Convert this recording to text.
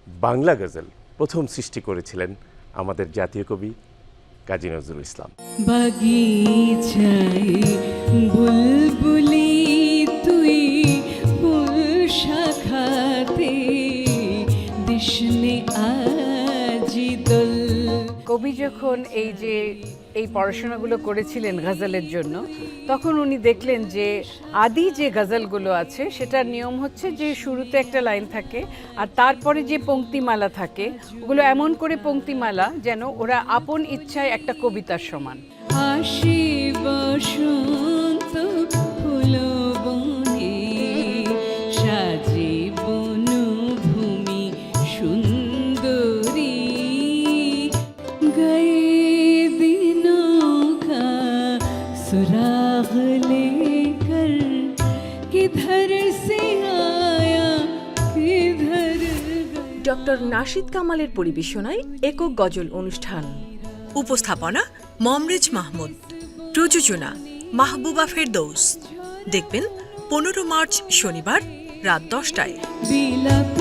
বাংলা গজল প্রথম সৃষ্টি করেছিলেন আমাদের জাতীয় কবি কাজী নজরুল ইসলাম। বাগিচায় বুলবুলি তুই ফুল শাখাতে দিশনে আজি দোল। কবি যখন এই পড়াশোনাগুলো করেছিলেন গজলের জন্য, তখন উনি দেখলেন যে আদি যে গজলগুলো আছে সেটার নিয়ম হচ্ছে যে শুরুতে একটা লাইন থাকে আর তারপরে যে পংক্তিমালা থাকে ওগুলো এমন করে পংক্তিমালা যেন ওরা আপন ইচ্ছায় একটা কবিতার সমান। আসি বসন্ত ফুল বনে সাজে বনভূমি সুন্দরী গায়ে दिनों का सुराग लेकर किधर से आया किधर गया। ডক্টর নাশিদ কামালের পরিবেশনায় একক গজল অনুষ্ঠান। উপস্থাপনা মমরেজ মাহমুদ, প্রযোজনা মাহবুবা ফেরদৌস। দেখবেন 15 মার্চ শনিবার রাত 10টায়। বিলাপ